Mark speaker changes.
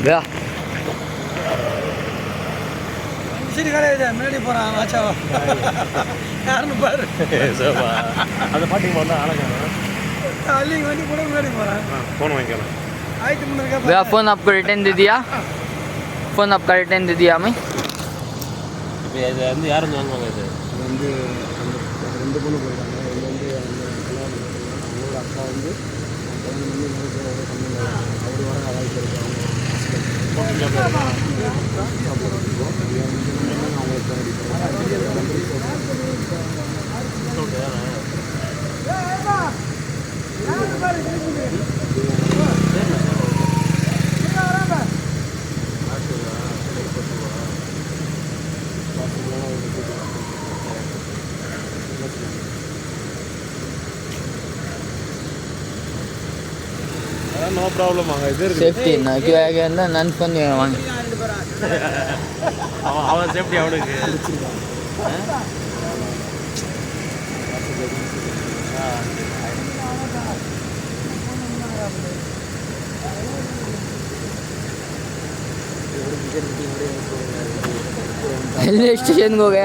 Speaker 1: வே
Speaker 2: சரி கிடையாது முன்னாடி போகிறான் வாச்சாவா யாருன்னு பாரு
Speaker 3: அந்த பாட்டிங்க போனால் அழகான
Speaker 2: அள்ளிங்க வண்டி கூட முன்னாடி போகிறான்
Speaker 3: ஃபோன் வாங்கிக்கலாம்
Speaker 2: 1300
Speaker 1: भैया फ़ोन आपको रिटर्न दे दिया फ़ोन आपका रिटर्न दे दिया हमें
Speaker 3: இப்போ இது வந்து யார் வந்து வாங்குவாங்க இது
Speaker 2: வந்து அந்த 2 பொண்ணு போயிருக்காங்க இது வந்து அந்த கல்யாணம் அவங்களோட அப்பா வந்து அவர் வர வாய்ப்பு இருக்கு
Speaker 3: நோ ப்ராப்ளம் அங்கே இது இருக்குது
Speaker 1: சேஃப்டி நான் கேட்க நான் பண்ணி வாங்க
Speaker 3: அவன் சேஃப்டி அவனுக்கு
Speaker 1: रेलवे स्टेशन को गया